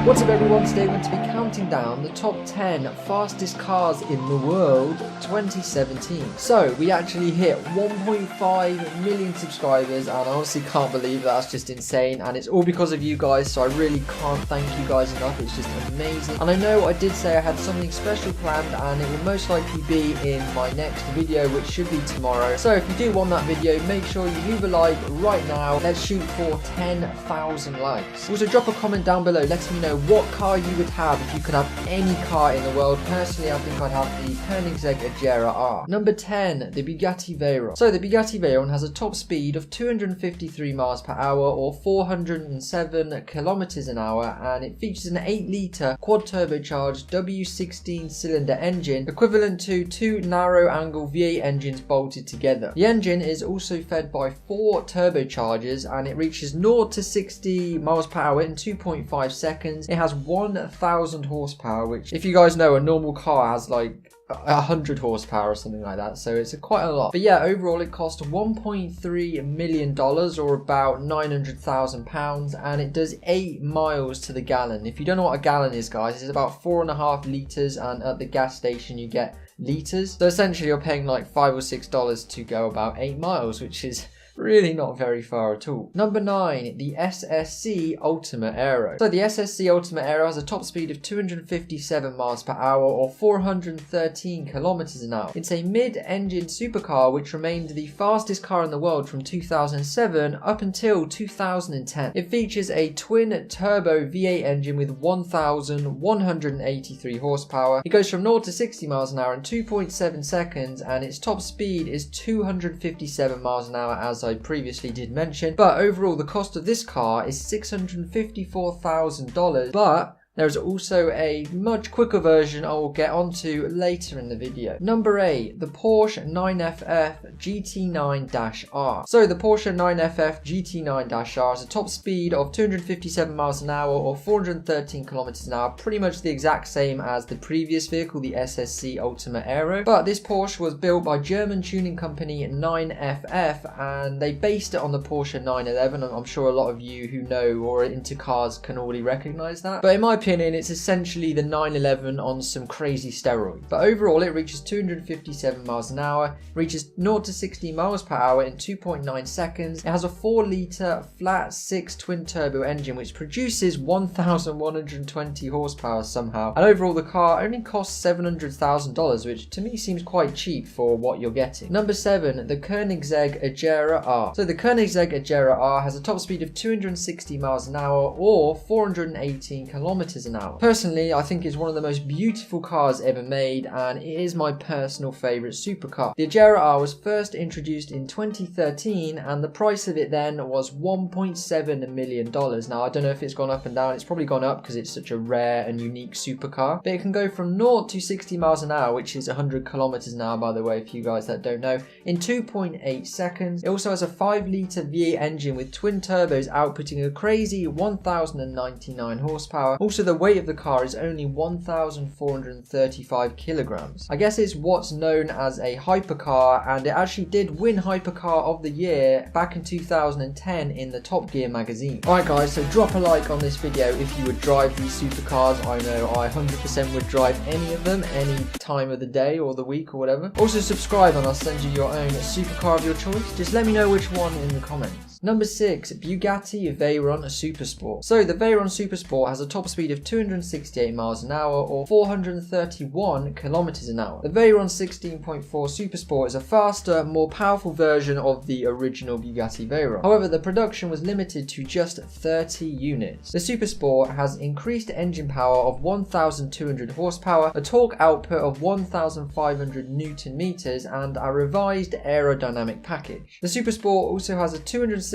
What's up everyone, today we're going to be counting down the top 10 fastest cars in the world 2017. So we actually hit 1.5 million subscribers and I honestly can't believe that's just insane, and it's all because of you guys, so I really can't thank you guys enough. It's just amazing. And I know I did say I had something special planned and it will most likely be in my next video, which should be tomorrow. So if you do want that video, make sure you leave a like right now. Let's shoot for 10,000 likes. Also drop a comment down below letting me know what car you would have if you could have any car in the world. Personally, I think I'd have the Koenigsegg Agera R. Number 10, the Bugatti Veyron. So the Bugatti Veyron has a top speed of 253 miles per hour or 407 kilometers an hour, and it features an 8-litre quad turbocharged W16 cylinder engine equivalent to 2 narrow angle V8 engines bolted together. The engine is also fed by 4 turbochargers and it reaches 0 to 60 miles per hour in 2.5 seconds. It has 1000 horsepower, which if you guys know, a normal car has like 100 horsepower or something like that, so it's quite a lot. But yeah, overall it cost $1.3 million or about £900,000, and it does 8 miles to the gallon. If you don't know what a gallon is, guys, it's about 4.5 litres, and at the gas station you get litres. So essentially you're paying like $5 or $6 to go about 8 miles, which is really not very far at all. Number 9, the SSC Ultima Aero. So the SSC Ultima Aero has a top speed of 257 miles per hour or 413 kilometers an hour. It's a mid-engine supercar which remained the fastest car in the world from 2007 up until 2010. It features a twin-turbo V8 engine with 1,183 horsepower. It goes from 0 to 60 miles an hour in 2.7 seconds, and its top speed is 257 miles an hour, as I previously did mention. But overall the cost of this car is $654,000, but there's also a much quicker version I will get onto later in the video. Number 8, the Porsche 9FF GT9-R. So the Porsche 9FF GT9-R has a top speed of 257 miles an hour or 413 kilometers an hour, pretty much the exact same as the previous vehicle, the SSC Ultima Aero. But this Porsche was built by German tuning company 9FF, and they based it on the Porsche 911. I'm sure a lot of you who know or are into cars can already recognize that. But in my opinion, it's essentially the 911 on some crazy steroid. But overall it reaches 257 miles an hour, reaches 0 to 60 miles per hour in 2.9 seconds. It has a 4-litre flat 6 twin turbo engine which produces 1,120 horsepower somehow. And overall the car only costs $700,000, which to me seems quite cheap for what you're getting. Number 7, the Koenigsegg Agera R. So the Koenigsegg Agera R has a top speed of 260 miles an hour or 418 kilometers an hour. Personally, I think it's one of the most beautiful cars ever made, and it is my personal favourite supercar. The Agera R was first introduced in 2013 and the price of it then was $1.7 million. Now I don't know if it's gone up and down. It's probably gone up because it's such a rare and unique supercar, but it can go from 0 to 60 miles an hour, which is 100 kilometers an hour by the way, for you guys that don't know, in 2.8 seconds. It also has a 5-litre V8 engine with twin turbos outputting a crazy 1,099 horsepower. Also, the weight of the car is only 1,435 kilograms. I guess it's what's known as a hypercar, and it actually did win Hypercar of the Year back in 2010 in the Top Gear magazine. Alright guys, so drop a like on this video if you would drive these supercars. I know I 100% would drive any of them, any time of the day or the week or whatever. Also subscribe and I'll send you your own supercar of your choice. Just let me know which one in the comments. Number 6, Bugatti Veyron Supersport. So the Veyron Supersport has a top speed of 268 miles an hour or 431 kilometers an hour. The Veyron 16.4 Supersport is a faster, more powerful version of the original Bugatti Veyron. However, the production was limited to just 30 units. The Supersport has increased engine power of 1,200 horsepower, a torque output of 1,500 Newton meters, and a revised aerodynamic package. The Supersport also has a 267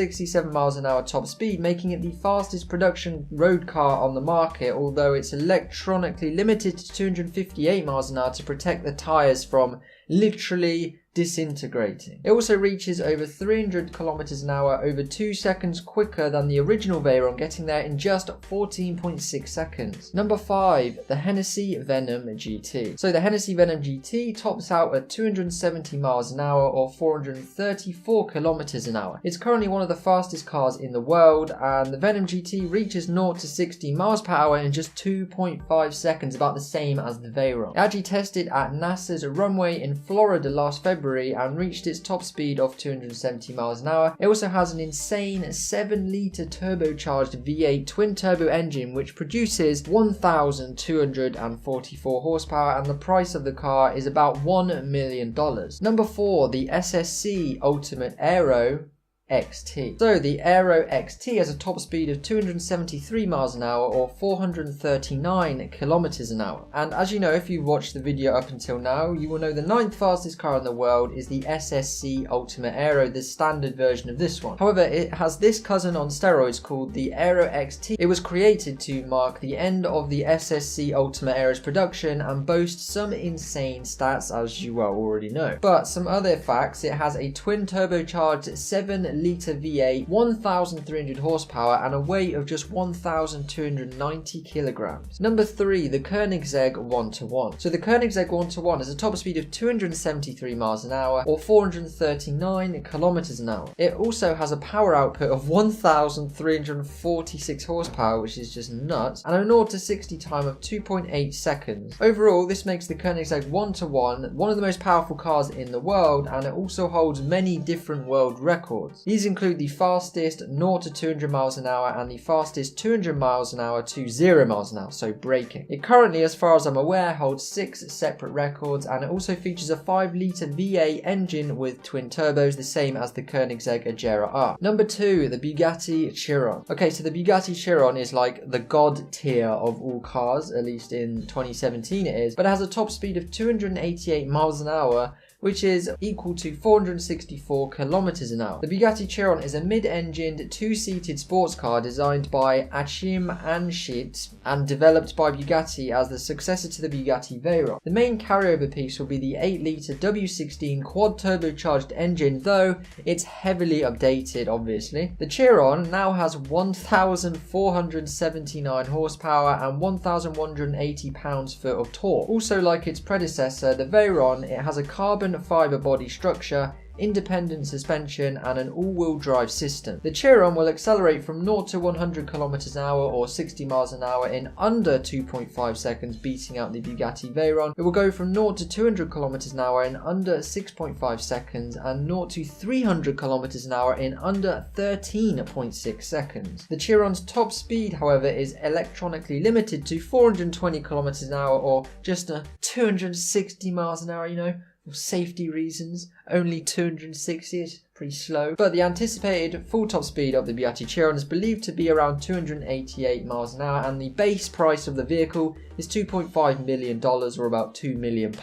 miles an hour top speed, making it the fastest production road car on the market, although it's electronically limited to 258 miles an hour to protect the tyres from literally disintegrating. It also reaches over 300 kilometers an hour, over 2 seconds quicker than the original Veyron, getting there in just 14.6 seconds. Number 5, the Hennessy Venom GT. So the Hennessy Venom GT tops out at 270 miles an hour or 434 kilometers an hour. It's currently one of the fastest cars in the world, and the Venom GT reaches 0 to 60 miles per hour in just 2.5 seconds, about the same as the Veyron. It actually tested at NASA's runway in Florida last February and reached its top speed of 270 miles an hour. It also has an insane 7-litre turbocharged V8 twin-turbo engine which produces 1,244 horsepower, and the price of the car is about $1 million. Number 4, the SSC Ultimate Aero XT. So the Aero XT has a top speed of 273 miles an hour or 439 kilometers an hour. And as you know, if you've watched the video up until now, you will know the 9th fastest car in the world is the SSC Ultimate Aero, the standard version of this one. However, it has this cousin on steroids called the Aero XT. It was created to mark the end of the SSC Ultimate Aero's production and boasts some insane stats, as you well already know. But some other facts: it has a twin turbocharged 7-litre V8, 1,300 horsepower, and a weight of just 1,290 kilograms. Number 3, the Koenigsegg 1-1. So the Koenigsegg 1-1 has a top speed of 273 miles an hour or 439 kilometers an hour. It also has a power output of 1,346 horsepower, which is just nuts, and a 0 to 60 time of 2.8 seconds. Overall, this makes the Koenigsegg 1-1 one of the most powerful cars in the world, and it also holds many different world records. These include the fastest 0 to 200 miles an hour and the fastest 200 miles an hour to 0 miles an hour, so braking. It currently, as far as I'm aware, holds 6 separate records, and it also features a 5-litre V8 engine with twin turbos, the same as the Koenigsegg Agera R. Number 2, the Bugatti Chiron. Okay, so the Bugatti Chiron is like the god tier of all cars, at least in 2017 it is, but it has a top speed of 288 miles an hour, which is equal to 464 kilometers an hour. The Bugatti Chiron is a mid-engined, 2-seated sports car designed by Achim Anschutz and developed by Bugatti as the successor to the Bugatti Veyron. The main carryover piece will be the 8-litre W16 quad turbocharged engine, though it's heavily updated, obviously. The Chiron now has 1,479 horsepower and 1,180 pounds-foot of torque. Also, like its predecessor, the Veyron, it has a carbon fiber body structure, independent suspension, and an all-wheel drive system. The Chiron will accelerate from 0 to 100 kilometers an hour or 60 miles an hour in under 2.5 seconds, beating out the Bugatti Veyron. It will go from 0 to 200 kilometers an hour in under 6.5 seconds and 0 to 300 kilometers an hour in under 13.6 seconds. The Chiron's top speed, however, is electronically limited to 420 kilometers an hour or just 260 miles an hour, you know. For safety reasons, only 260 is pretty slow. But the anticipated full top speed of the Bugatti Chiron is believed to be around 288 miles an hour, and the base price of the vehicle is $2.5 million or about £2 million.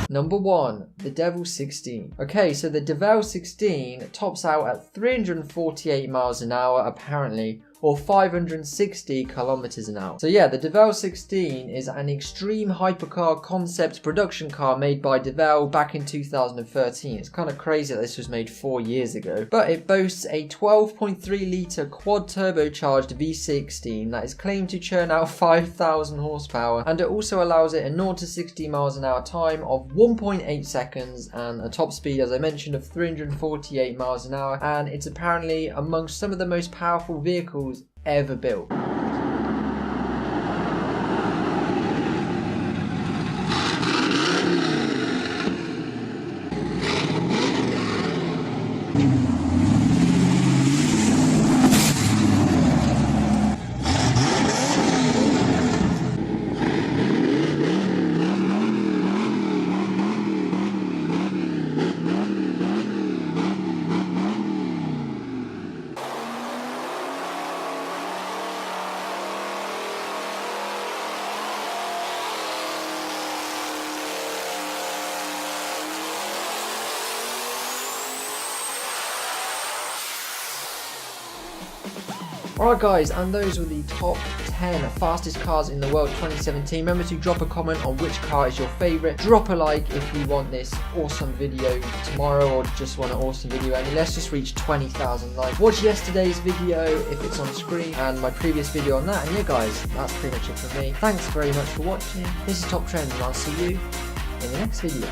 Number 1, the Devil 16. Okay, so the Devil 16 tops out at 348 miles an hour apparently, or 560 kilometers an hour. So yeah, the Devil 16 is an extreme hypercar concept production car made by Devil back in 2013. It's kind of crazy that this was made 4 years ago. But it boasts a 12.3 litre quad turbocharged V16 that is claimed to churn out 5,000 horsepower, and it also allows it a 0 to 60 miles an hour time of 1.8 seconds and a top speed, as I mentioned, of 348 miles an hour, and it's apparently amongst some of the most powerful vehicles ever built. Alright guys, and those were the top 10 fastest cars in the world 2017. Remember to drop a comment on which car is your favourite. Drop a like if you want this awesome video tomorrow or just want an awesome video. And let's just reach 20,000 likes. Watch yesterday's video if it's on screen and my previous video on that. And yeah guys, that's pretty much it for me. Thanks very much for watching. This is Top Trends and I'll see you in the next video.